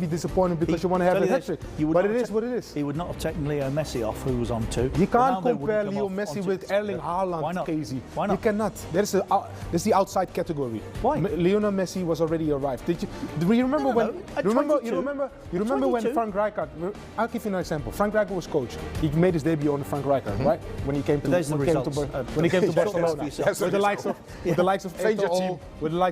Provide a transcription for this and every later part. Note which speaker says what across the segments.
Speaker 1: be disappointed because you want to have a hat-trick. But it is what it is.
Speaker 2: He would not have taken Leo Messi off, who was on 2.
Speaker 1: You can't compare Leo Messi with Erling Haaland.
Speaker 2: Why not?
Speaker 1: Casey.
Speaker 2: Why not?
Speaker 1: You cannot. There's the outside category.
Speaker 2: Why?
Speaker 1: Lionel Messi was already arrived. Do you remember when? You remember when Frank Rijkaard? I'll give you an example. Frank Rijkaard was coach. He made his debut on Frank Rijkaard, right? When he came to Barcelona, with the likes of with the likes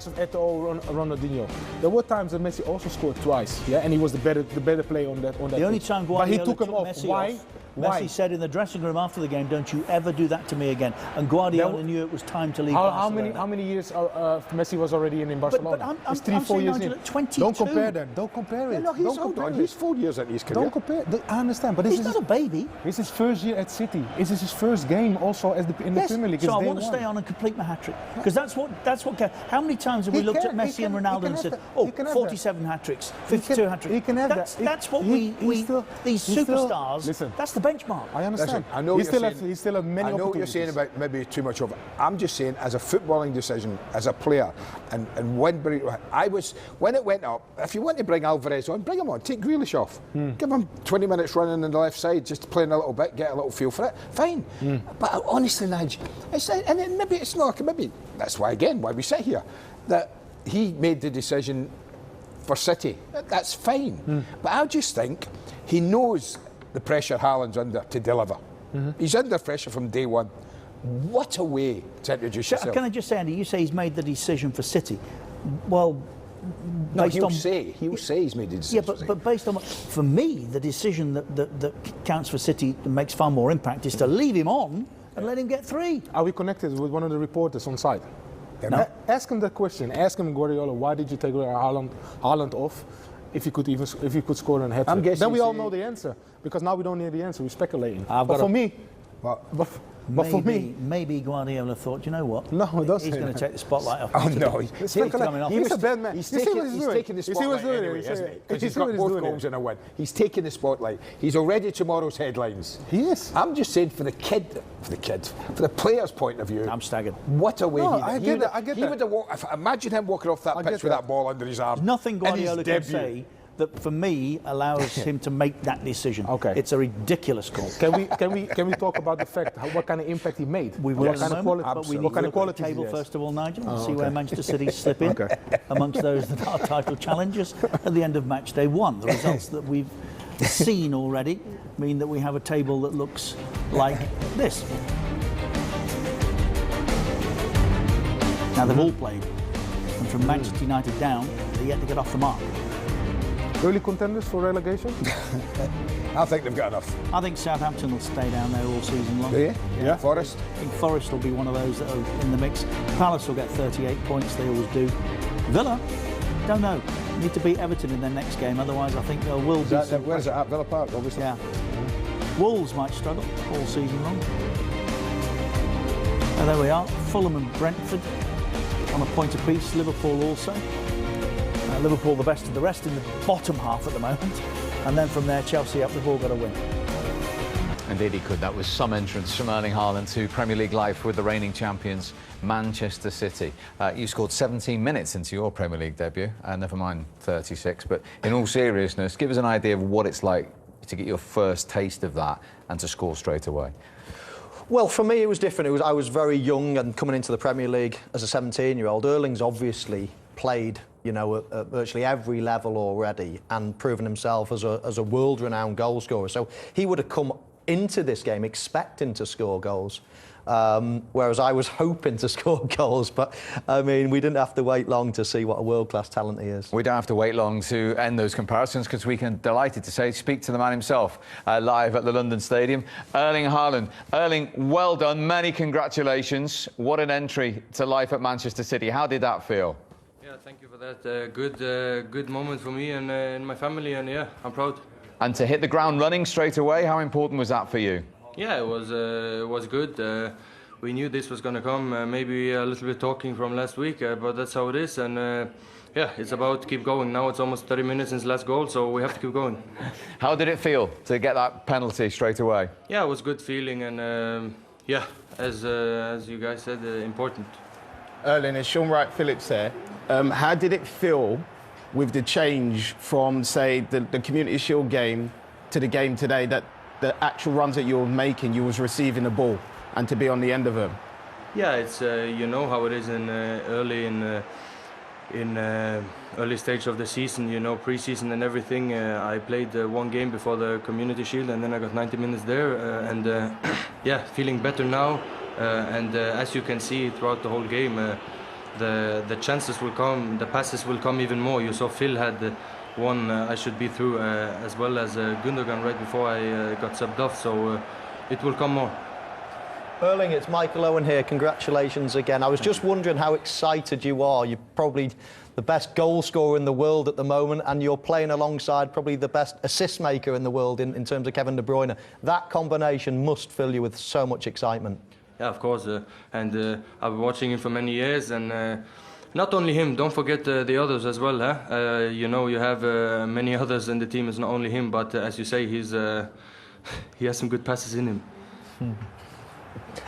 Speaker 1: of Eto'o, Ronaldinho. There were times that Messi also scored twice, yeah, and he was the better player on that.
Speaker 2: The only time Guardiola
Speaker 1: took him off.
Speaker 2: Messi
Speaker 1: Why?
Speaker 2: off, Messi said in the dressing room after the game, "Don't you ever do that to me again." And Guardiola knew it was time to leave.
Speaker 1: How many years Messi was already in Barcelona?
Speaker 2: But
Speaker 1: it's 3-4 years in.
Speaker 2: 22.
Speaker 1: Don't compare them. Don't compare it.
Speaker 3: No, he's 4 years into his career.
Speaker 1: Don't compare. I understand, but
Speaker 2: he's not a baby.
Speaker 1: It's his first year at City. It's his first game also in the Premier League.
Speaker 2: So I want to stay on and complete my hat-trick because that's what. How many times have we looked at Messi and Ronaldo and said, "Oh, 47 hat-tricks, 52 hat-tricks."
Speaker 1: He can have that.
Speaker 2: That's what these superstars.
Speaker 1: Listen,
Speaker 2: that's the benchmark.
Speaker 1: I understand.
Speaker 3: I know
Speaker 1: he still have many opportunities.
Speaker 3: I know what you're saying about maybe too much of it. I'm just saying, as a footballing decision, as a player, and when it went up, if you want to bring Alvarez on, bring him on. Take Grealish off. Give him 20 minutes running on the left side, just playing a little bit, get a little feel for it. Fine. But honestly, Nige, maybe it's not. Maybe that's why we sit here. That he made the decision for City. That's fine. But I just think he knows the pressure Haaland's under to deliver. He's under pressure from day one. What a way to introduce yourself.
Speaker 2: Can I just say, Andy, you say he's made the decision for City. Well,
Speaker 3: no, he'll say he's made the decision.
Speaker 2: Yeah, but based on for me, the decision that counts for City and makes far more impact is to leave him on and let him get 3.
Speaker 1: Are we connected with one of the reporters on site?
Speaker 2: No.
Speaker 1: Ask him that question. Ask him, Guardiola, why did you take Haaland off? If you could score a hat-trick, then we all know the answer. Because now we don't need the answer. We're speculating. But for me,
Speaker 2: maybe Guardiola thought, you know what?
Speaker 1: No, he doesn't.
Speaker 2: He's going to take the spotlight off.
Speaker 3: Oh no,
Speaker 1: he's a bad man.
Speaker 3: He's taking the spotlight anyway, isn't he? Because he's got both goals in a win. He's taking the spotlight. He's already tomorrow's headlines.
Speaker 1: He is.
Speaker 3: I'm just saying for the player's point of view.
Speaker 2: I'm staggered.
Speaker 3: What a way
Speaker 1: I get that.
Speaker 3: Imagine him walking off that pitch with that ball under his arm.
Speaker 2: Nothing Guardiola can say that for me allows him to make that decision.
Speaker 1: Okay.
Speaker 2: It's a ridiculous call.
Speaker 1: Can we talk about the fact what kind of impact he made?
Speaker 2: We will
Speaker 1: what kind of quality?
Speaker 2: But we need to look at the table first of all, Nigel, and see where Manchester City slip in amongst those that are title challengers at the end of match day 1. The results that we've seen already mean that we have a table that looks like this. Now they've all played, and from Manchester United down, they're yet to get off the mark.
Speaker 1: Early contenders for relegation?
Speaker 3: I think they've got enough.
Speaker 2: I think Southampton will stay down there all season long.
Speaker 3: Do you? Yeah. Forest?
Speaker 2: I think Forest will be one of those that are in the mix. Palace will get 38 points, they always do. Villa, don't know. Need to beat Everton in their next game, otherwise I think there will be some...
Speaker 3: Where's it at? Villa Park, obviously.
Speaker 2: Yeah. Wolves might struggle all season long. And there we are, Fulham and Brentford on a point apiece, Liverpool also. Liverpool the best of the rest in the bottom half at the moment, and then from there Chelsea up, they've all got to win.
Speaker 4: Indeed he could. That was some entrance from Erling Haaland to Premier League life with the reigning champions Manchester City. You scored 17 minutes into your Premier League debut, never mind 36, but in all seriousness, give us an idea of what it's like to get your first taste of that and to score straight away.
Speaker 5: Well, for me it was different. I was very young and coming into the Premier League as a 17-year-old. Erling's obviously played, you know, at virtually every level already and proven himself as a world-renowned goal scorer. So he would have come into this game expecting to score goals, whereas I was hoping to score goals. But, I mean, we didn't have to wait long to see what a world-class talent he is.
Speaker 4: We don't have to wait long to end those comparisons because we can, delighted to say, speak to the man himself live at the London Stadium, Erling Haaland. Erling, well done. Many congratulations. What an entry to life at Manchester City. How did that feel?
Speaker 6: Yeah, thank you for that. Good moment for me and my family, and yeah, I'm proud.
Speaker 4: And to hit the ground running straight away, how important was that for you?
Speaker 6: Yeah, it was good. We knew this was going to come. Maybe a little bit talking from last week, but that's how it is. And yeah, it's about to keep going. Now it's almost 30 minutes since last goal, so we have to keep going.
Speaker 4: How did it feel to get that penalty straight away?
Speaker 6: Yeah, it was a good feeling, and yeah, as you guys said, important.
Speaker 7: Erling, as Sean Wright-Phillips there, how did it feel with the change from, say, the Community Shield game to the game today, that the actual runs that you were making, you was receiving the ball and to be on the end of them?
Speaker 6: Yeah, it's you know how it is in early stage of the season, you know, pre-season and everything. I played one game before the Community Shield, and then I got 90 minutes there, and yeah, feeling better now. And as you can see throughout the whole game, the chances will come, the passes will come even more. You saw Phil had one I should be through, as well as Gundogan right before I got subbed off, so it will come more.
Speaker 5: Erling, it's Michael Owen here. Congratulations again. I was just wondering how excited you are. You're probably the best goal scorer in the world at the moment, and you're playing alongside probably the best assist maker in the world in terms of Kevin De Bruyne. That combination must fill you with so much excitement.
Speaker 6: Yeah, of course. And I've been watching him for many years, and not only him, don't forget the others as well. Huh? You know, you have many others in the team. It's not only him, but as you say, he has some good passes in him.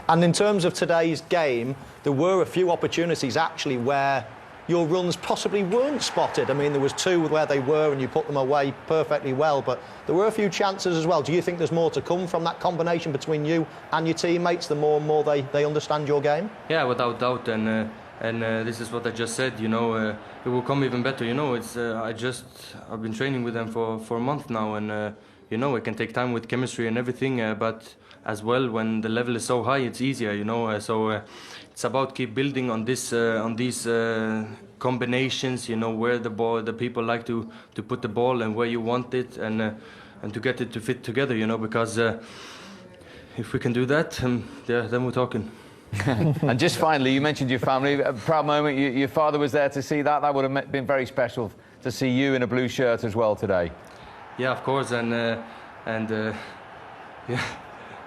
Speaker 5: And in terms of today's game, there were a few opportunities actually where your runs possibly weren't spotted. I mean, there was two where they were and you put them away perfectly well, but there were a few chances as well. Do you think there's more to come from that combination between you and your teammates, the more and more they understand your game?
Speaker 6: Yeah, without doubt, and this is what I just said, you know, it will come even better, you know. It's I've been training with them for a month now, and you know, it can take time with chemistry and everything, but as well, when the level is so high, it's easier, you know. So it's about keep building on this, on these combinations, you know, where the people like to put the ball and where you want it, and to get it to fit together, you know. Because if we can do that, yeah, then we're talking.
Speaker 4: And just finally, you mentioned your family. A proud moment. Your father was there to see that. That would have been very special to see you in a blue shirt as well today.
Speaker 6: Yeah, of course, and yeah.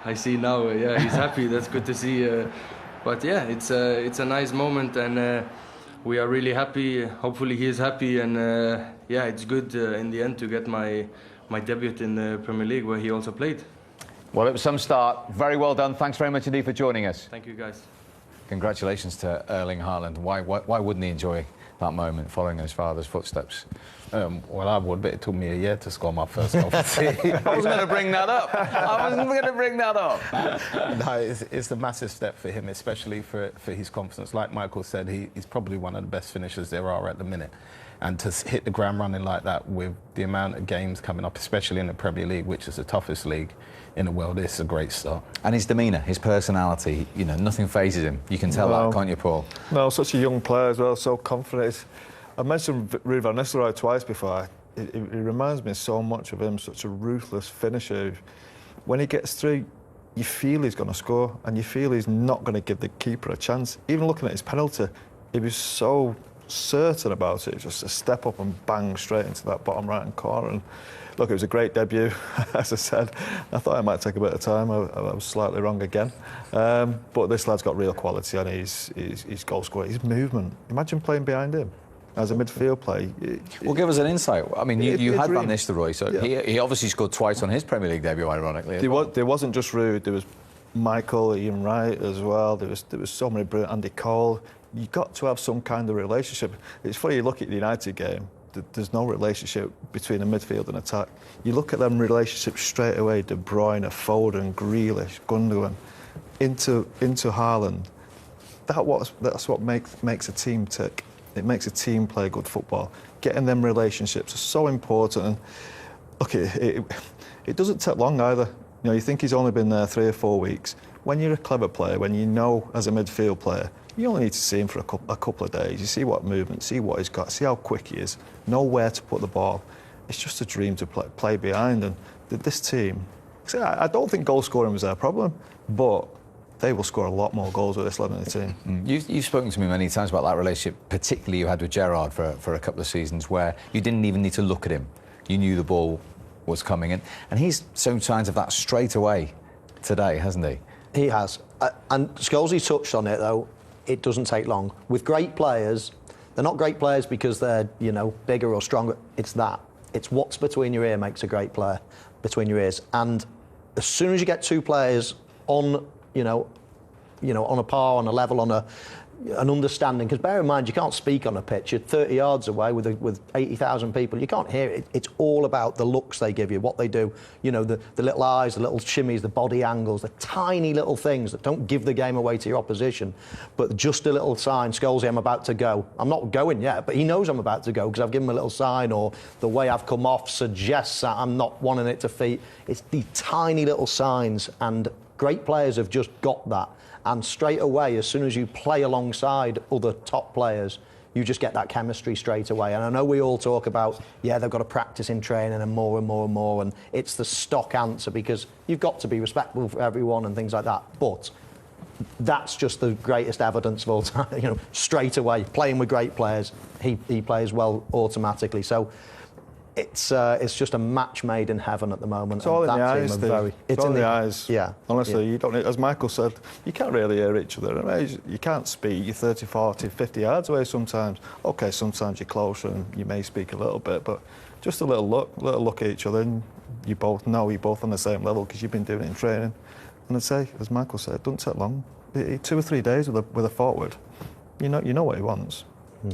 Speaker 6: I see now, yeah, he's happy. That's good to see. But yeah, it's a nice moment, and we are really happy. Hopefully, he is happy, and yeah, it's good in the end to get my debut in the Premier League, where he also played.
Speaker 4: Well, it was some start. Very well done. Thanks very much indeed for joining us.
Speaker 6: Thank you, guys.
Speaker 4: Congratulations to Erling Haaland. Why wouldn't he enjoy that moment, following his father's footsteps?
Speaker 7: Well, I would, but it took me a year to score my first goal for City.
Speaker 4: I wasn't going to bring that up.
Speaker 7: No, it's a massive step for him, especially for his confidence. Like Michael said, he's probably one of the best finishers there are at the minute. And to hit the ground running like that with the amount of games coming up, especially in the Premier League, which is the toughest league in the world, it's a great start. And his demeanour, his personality, you know, nothing phases him. You can tell that, can't you, Paul?
Speaker 8: No, such a young player as well, so confident. I mentioned Ruud van Nistelrooy twice before. It reminds me so much of him, such a ruthless finisher. When he gets through, you feel he's going to score, and you feel he's not going to give the keeper a chance. Even looking at his penalty, he was so certain about it, just a step up and bang straight into that bottom right-hand corner. And look, it was a great debut. As I said, I thought it might take a bit of time. I was slightly wrong again. But this lad's got real quality, and he's goal scorer, his movement. Imagine playing behind him as a midfield play.
Speaker 4: Well, give us an insight. I mean, you had Van Nistelrooy, so yeah. he obviously scored twice on his Premier League debut, ironically.
Speaker 8: There wasn't just Ruud, there was Michael, Ian Wright as well. There was so many brilliant, Andy Cole. You've got to have some kind of relationship. It's funny, you look at the United game, there's no relationship between the midfield and attack. You look at them relationships straight away, De Bruyne, Foden, Grealish, Gundogan, into Haaland. That's what makes a team tick. It makes a team play good football. Getting them relationships are so important. And look, it doesn't take long either. You know, you think he's only been there 3 or 4 weeks. When you're a clever player, when you know as a midfield player, you only need to see him for a couple of days. You see what movement, see what he's got, see how quick he is, know where to put the ball. It's just a dream to play behind. And this team, I don't think goal scoring was their problem, but they will score a lot more goals with this lad in the team.
Speaker 4: You've spoken to me many times about that relationship, particularly you had with Gerrard for a couple of seasons, where you didn't even need to look at him. You knew the ball was coming in. And he's shown signs of that straight away today, hasn't he?
Speaker 5: He has. And Scholesy touched on it, though. It doesn't take long. With great players, they're not great players because they're, you know, bigger or stronger. It's that. It's what's between your ear makes a great player, between your ears. And as soon as you get two players on, on a par, on a level, on a, an understanding, because bear in mind, you can't speak on a pitch. You're 30 yards away with 80,000 people. You can't hear it. It's all about the looks they give you, what they do. You know, the little eyes, the little shimmies, the body angles, the tiny little things that don't give the game away to your opposition, but just a little sign, Scholesy, I'm about to go. I'm not going yet, but he knows I'm about to go because I've given him a little sign, or the way I've come off suggests that I'm not wanting it to feet. It's these tiny little signs, and great players have just got that. And straight away, as soon as you play alongside other top players, you just get that chemistry straight away. And I know we all talk about, yeah, they've got to practice in training and more and more and more, and it's the stock answer because you've got to be respectful for everyone and things like that. But that's just the greatest evidence of all time. You know, straight away, playing with great players, he plays well automatically. So it's just a match made in heaven at the moment.
Speaker 8: It's all in the eyes, Steve. It's in the eyes.
Speaker 5: Yeah.
Speaker 8: Honestly,
Speaker 5: yeah.
Speaker 8: You don't. As Michael said, you can't really hear each other. You can't speak. You're 30, 40, 50 yards away sometimes. Okay, sometimes you're closer and you may speak a little bit, but just a little look at each other, and you both know you're both on the same level because you've been doing it in training. And I'd say, as Michael said, it doesn't take long. 2 or 3 days with a forward, you know what he wants.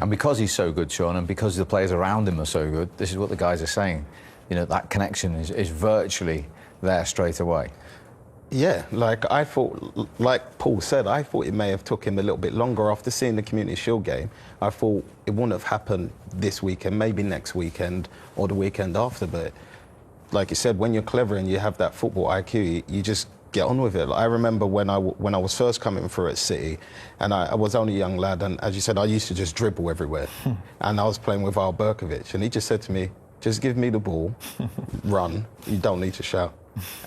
Speaker 4: And because he's so good, Sean, and because the players around him are so good, this is what the guys are saying. You know, that connection is virtually there straight away.
Speaker 7: Yeah, like I thought, like Paul said, I thought it may have took him a little bit longer after seeing the Community Shield game. I thought it wouldn't have happened this weekend, maybe next weekend or the weekend after. But like you said, when you're clever and you have that football IQ, you just get on with it. I remember when I was first coming through at City, and I was only a young lad, and as you said, I used to just dribble everywhere. And I was playing with Al Berkovic, and he just said to me, just give me the ball, run, you don't need to shout.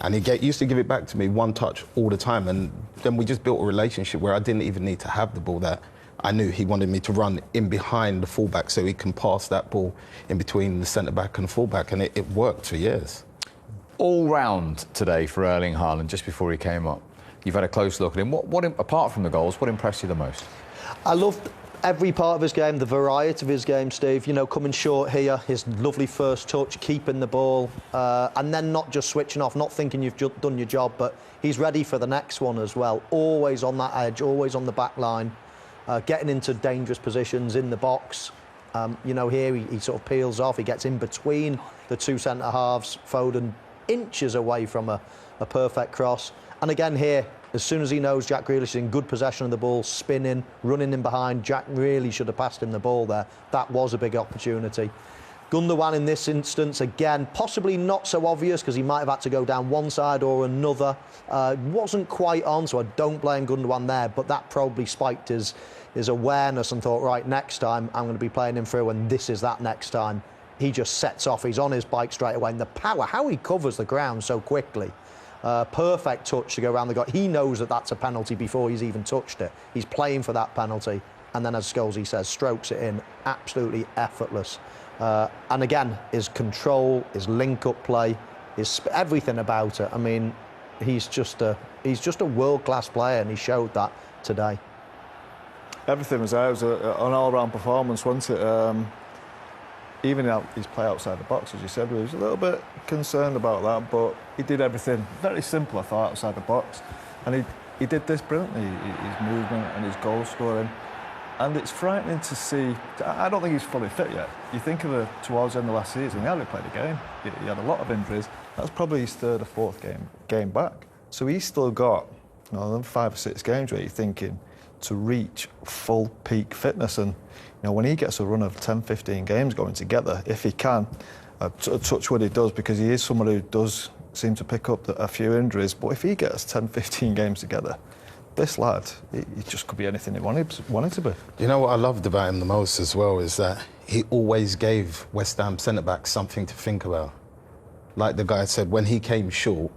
Speaker 7: And he used to give it back to me one touch all the time, and then we just built a relationship where I didn't even need to have the ball, that I knew he wanted me to run in behind the fullback so he can pass that ball in between the centre-back and fullback, and it worked for years.
Speaker 4: All round today for Erling Haaland, just before he came up. You've had a close look at him. What apart from the goals, what impressed you the most?
Speaker 5: I loved every part of his game, the variety of his game, Steve. You know, coming short here, his lovely first touch, keeping the ball, and then not just switching off, not thinking you've done your job, but he's ready for the next one as well. Always on that edge, always on the back line, getting into dangerous positions in the box. You know, here he sort of peels off, he gets in between the two centre-halves, Foden inches away from a perfect cross. And again here, as soon as he knows Jack Grealish is in good possession of the ball, spinning, running in behind, Jack really should have passed him the ball there. That was a big opportunity. Gundogan in this instance, again, possibly not so obvious because he might have had to go down one side or another. Wasn't quite on, so I don't blame Gundogan there, but that probably spiked his awareness and thought, right, next time I'm going to be playing him through, and this is that next time. He just sets off, he's on his bike straight away, and the power, how he covers the ground so quickly. Perfect touch to go around the goal. He knows that that's a penalty before he's even touched it. He's playing for that penalty, and then, as Scholesy says, strokes it in, absolutely effortless. And again, his control, his link-up play, everything about it. I mean, he's just a world-class player, and he showed that today.
Speaker 8: Everything was there. It was an all-round performance, wasn't it? Even his play outside the box, as you said, we was a little bit concerned about that, but he did everything very simple, I thought, outside the box. And he did this brilliantly, his movement and his goal scoring. And it's frightening to see. I don't think he's fully fit yet. You think of towards the end of last season, he hardly played a game. He had a lot of injuries. That's probably his third or fourth game back. So he's still got 5 or 6 games where you're thinking to reach full peak fitness. And when he gets a run of 10, 15 games going together, if he can, touch what he does, because he is someone who does seem to pick up a few injuries, but if he gets 10, 15 games together, this lad, he just could be anything he wanted to be.
Speaker 7: You know what I loved about him the most as well is that he always gave West Ham centre-backs something to think about. Like the guy said, when he came short,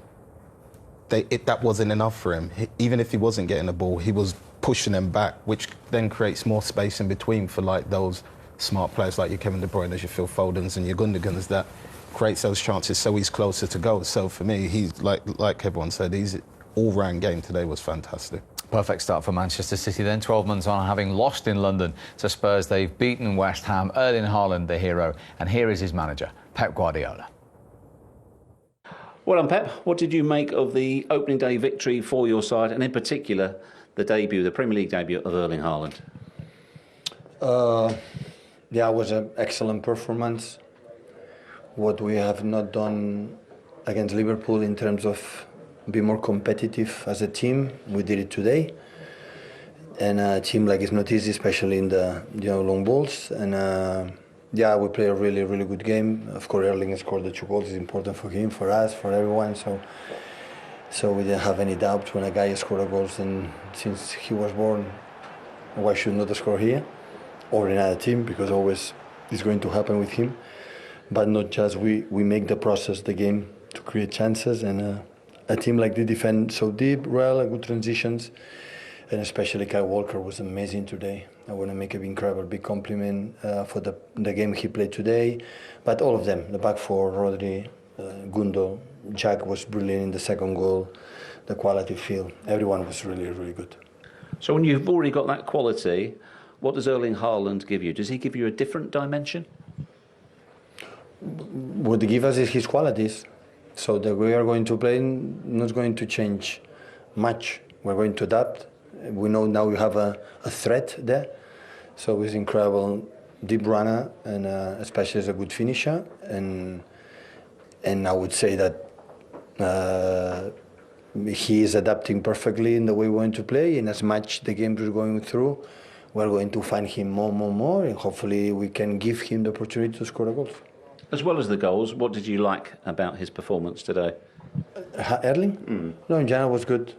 Speaker 7: that wasn't enough for him. Even if he wasn't getting the ball, he was pushing them back, which then creates more space in between for like those smart players like your Kevin De Bruyne, your Phil Fodens and your Gundogans, that creates those chances so he's closer to goal. So for me, he's like everyone said, his all-round game today was fantastic.
Speaker 4: Perfect start for Manchester City then, 12 months on, having lost in London to Spurs. They've beaten West Ham. Erling Haaland, the hero, and here is his manager, Pep Guardiola.
Speaker 9: Well, Pep, what did you make of the opening day victory for your side, and in particular the Premier League debut of Erling Haaland?
Speaker 10: Yeah, it was an excellent performance. What we have not done against Liverpool in terms of be more competitive as a team, we did it today. And a team like it's not easy, especially in the long balls. And yeah, we play a really, really good game. Of course, Erling scored the 2 goals. It's important for him, for us, for everyone. So we didn't have any doubt when a guy scored a goal. And since he was born, why should not score here or in another team? Because always it's going to happen with him. But not just we make the process, the game, to create chances. And a team like this defend so deep, well, good transitions. And especially Kyle Walker was amazing today. I want to make an incredible big compliment for the game he played today. But all of them, the back four, Rodri, Gundo, Jack was brilliant in the second goal, the quality field. Everyone was really, really good.
Speaker 9: So when you've already got that quality, what does Erling Haaland give you? Does he give you a different dimension?
Speaker 10: What he gives us is his qualities. So the way we are going to play not going to change much. We're going to adapt. We know now we have a threat there. So he's incredible deep runner and especially as a good finisher. And I would say that he is adapting perfectly in the way we want to play. And as much the games we're going through, we're going to find him more, and hopefully we can give him the opportunity to score a goal.
Speaker 9: As well as the goals, what did you like about his performance today?
Speaker 10: Erling? No, in general was good.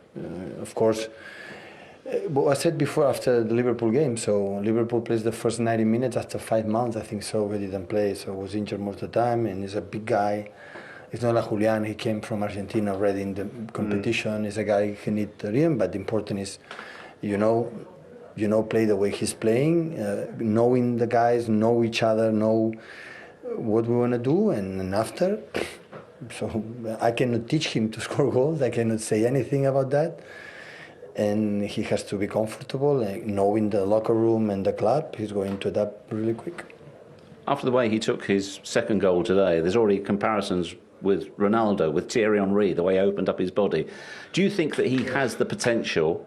Speaker 10: Of course. But I said before after the Liverpool game, so Liverpool plays the first 90 minutes after 5 months, I think so, he didn't play, so was injured most of the time, and he's a big guy. It's not like Julian, he came from Argentina already in the competition. He's a guy who needs the rhythm, but the important is, play the way he's playing, knowing the guys, know each other, know what we want to do, and after. So I cannot teach him to score goals, I cannot say anything about that. And he has to be comfortable, knowing the locker room and the club, he's going to adapt really quick.
Speaker 9: After the way he took his second goal today, there's already comparisons with Ronaldo, with Thierry Henry, the way he opened up his body. Do you think that he has the potential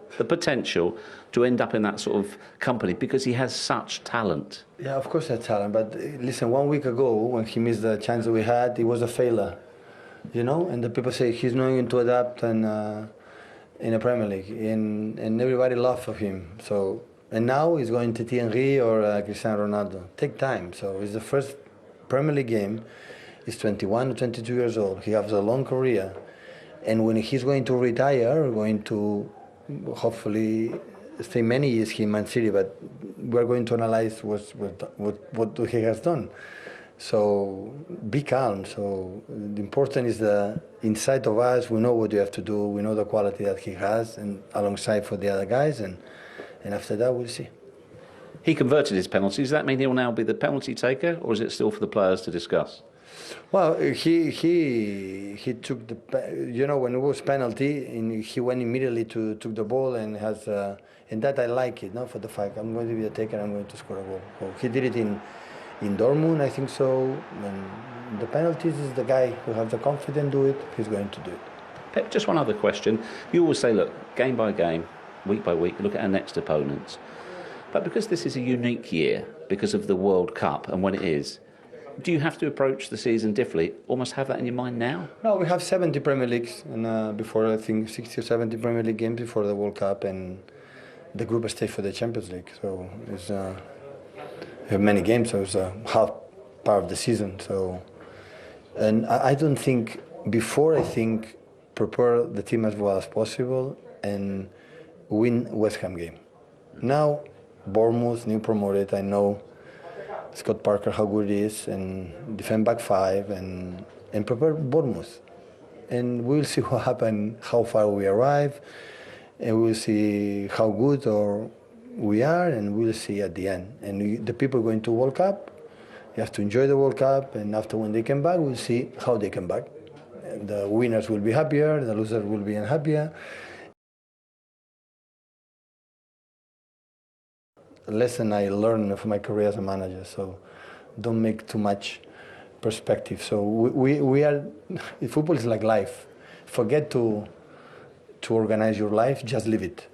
Speaker 9: to end up in that sort of company because he has such talent?
Speaker 10: Yeah, of course he has talent, but listen, 1 week ago when he missed the chance that we had, he was a failure, and the people say he's not going to adapt and in the Premier League, and everybody laughs of him. So, and now he's going to Thierry or Cristiano Ronaldo. Take time. So it's the first Premier League game. He's 21 or 22 years old. He has a long career, and when he's going to retire, we're going to hopefully stay many years here in Man City. But we're going to analyze what he has done. So be calm. So the important is the inside of us. We know what you have to do. We know the quality that he has, and alongside for the other guys. And after that, we'll see.
Speaker 9: He converted his penalties. Does that mean he'll now be the penalty taker, or is it still for the players to discuss?
Speaker 10: Well, he took the when it was penalty, and he went immediately to took the ball and has and that I like it. For the fact I'm going to be the taker, I'm going to score a goal. So he did it in Dortmund, I think so. And the penalties is the guy who has the confidence do it. He's going to do it.
Speaker 9: Pep, just one other question. You always say, look, game by game, week by week, look at our next opponents. But because this is a unique year, because of the World Cup and when it is, do you have to approach the season differently? Almost have that in your mind now?
Speaker 10: No, we have 70 Premier Leagues, and before I think 60 or 70 Premier League games before the World Cup, and the group stage for the Champions League. So it's we have many games, so it's a half part of the season. So, and I don't think I think prepare the team as well as possible and win West Ham game. Now, Bournemouth, new promoted, I know Scott Parker, how good he is, and defend back five and prepare Bournemouth. And we'll see what happens, how far we arrive, and we'll see how good we are, and we'll see at the end. And the people going to World Cup, you have to enjoy the World Cup, and after when they come back, we'll see how they come back. And the winners will be happier, the losers will be unhappier. A lesson I learned from my career as a manager, so don't make too much perspective. So we are, football is like life. Forget to organize your life, just live it.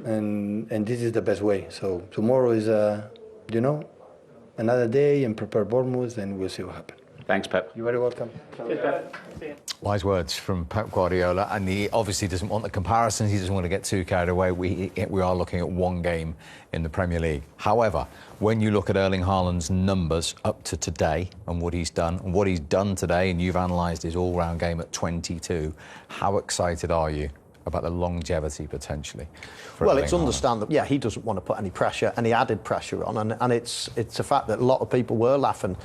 Speaker 10: and this is the best way. So tomorrow is, another day, and prepare Bournemouth, and we'll see what happens.
Speaker 9: Thanks, Pep.
Speaker 10: You're very welcome.
Speaker 11: Cheers, Pep. See you.
Speaker 4: Wise words from Pep Guardiola, and he obviously doesn't want the comparisons. He doesn't want to get too carried away. We are looking at one game in the Premier League. However, when you look at Erling Haaland's numbers up to today and what he's done today, and you've analysed his all-round game at 22, how excited are you about the longevity potentially?
Speaker 5: Well, it's understandable. Yeah, he doesn't want to put any pressure, any added pressure on, and it's a fact that a lot of people were laughing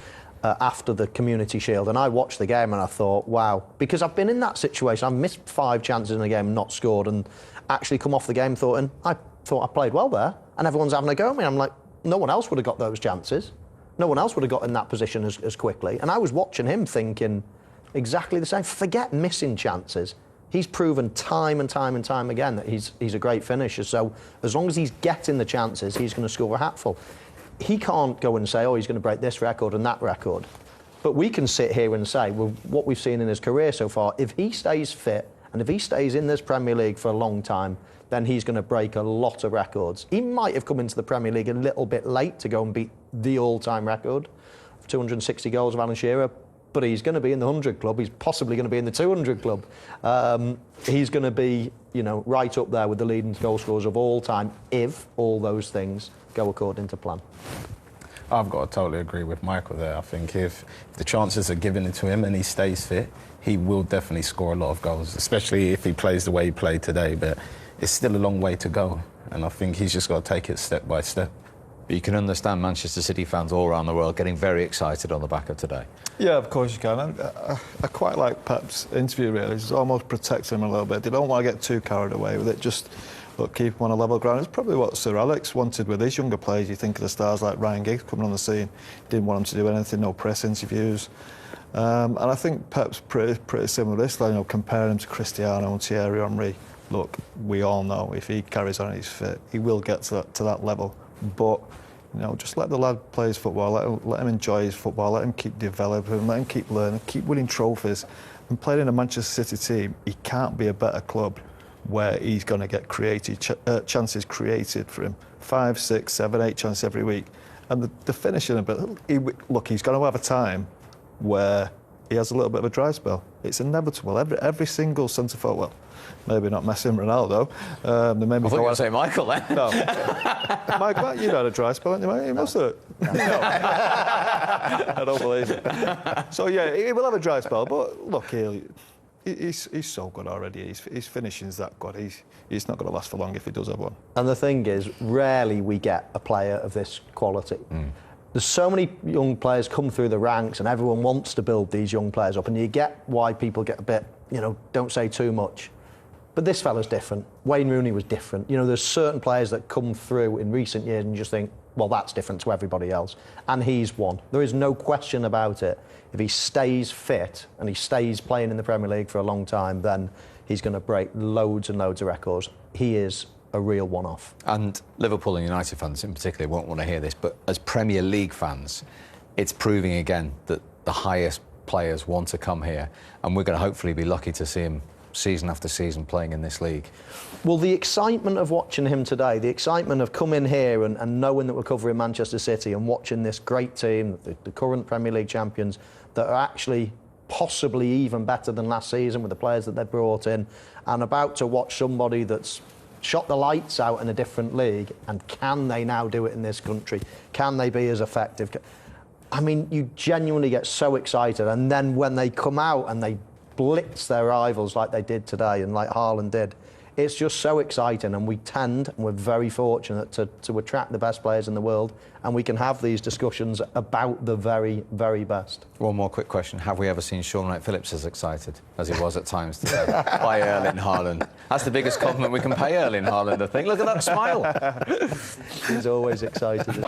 Speaker 5: after the Community Shield, and I watched the game and I thought, wow, because I've been in that situation. I've missed 5 chances in a game and not scored, and actually come off the game I thought I played well there, and everyone's having a go at me. I'm like, no one else would have got those chances. No one else would have got in that position as quickly. And I was watching him thinking exactly the same. Forget missing chances. He's proven time and time and time again that he's a great finisher. So as long as he's getting the chances, he's going to score a hatful. He can't go and say, oh, he's going to break this record and that record. But we can sit here and say, well, what we've seen in his career so far, if he stays fit and if he stays in this Premier League for a long time, then he's going to break a lot of records. He might have come into the Premier League a little bit late to go and beat the all-time record of 260 goals of Alan Shearer, but he's going to be in the 100 club. He's possibly going to be in the 200 club. He's going to be, right up there with the leading goal scorers of all time if all those things go according to plan.
Speaker 7: I've got to totally agree with Michael there. I think if the chances are given to him and he stays fit, he will definitely score a lot of goals, especially if he plays the way he played today. But it's still a long way to go, and I think he's just got to take it step by step.
Speaker 4: But you can understand Manchester City fans all around the world getting very excited on the back of today.
Speaker 8: Yeah, of course you can. I quite like Pep's interview, really. It almost protects him a little bit. They don't want to get too carried away with it. Just keep him on a level ground. It's probably what Sir Alex wanted with his younger players. You think of the stars like Ryan Giggs coming on the scene. Didn't want him to do anything, no press interviews. And I think Pep's pretty similar to this, comparing him to Cristiano and Thierry Henry. Look, we all know if he carries on and he's fit, he will get to that level. But just let the lad play his football, let him enjoy his football, let him keep developing, let him keep learning, keep winning trophies. And playing in a Manchester City team, he can't be a better club where he's going to get chances created for him. 5, 6, 7, 8 chances every week. And the finishing a bit, he's going to have a time where he has a little bit of a dry spell. It's inevitable. Every single centre-forward, well, maybe not Messi and Ronaldo.
Speaker 4: I thought you were going to say Michael then.
Speaker 8: No. Michael, you had a dry spell, haven't you, mate? You must have. No. I don't believe it. So, yeah, he will have a dry spell, but look, he's so good already. His finishing's that good. He's not going to last for long if he does have one.
Speaker 5: And the thing is, rarely we get a player of this quality. There's so many young players come through the ranks and everyone wants to build these young players up, and you get why people get a bit, don't say too much. But this fella's different. Wayne Rooney was different. There's certain players that come through in recent years and you just think, well, that's different to everybody else. And he's one. There is no question about it. If he stays fit and he stays playing in the Premier League for a long time, then he's going to break loads and loads of records. He is a real one-off.
Speaker 4: And Liverpool and United fans in particular won't want to hear this, but as Premier League fans, it's proving again that the highest players want to come here, and we're going to hopefully be lucky to see him season after season playing in this league.
Speaker 5: Well, the excitement of watching him today, the excitement of coming here and knowing that we're covering Manchester City and watching this great team, the current Premier League champions, that are actually possibly even better than last season with the players that they brought in, and about to watch somebody that's shot the lights out in a different league, and can they now do it in this country? Can they be as effective? I mean, you genuinely get so excited, and then when they come out and they blitz their rivals like they did today and like Haaland did, it's just so exciting, and we're very fortunate to attract the best players in the world, and we can have these discussions about the very, very best.
Speaker 4: One more quick question. Have we ever seen Sean Wright-Phillips as excited as he was at times today by Erling Haaland? That's the biggest compliment we can pay Erling Haaland, I think. Look at that smile.
Speaker 5: He's always excited.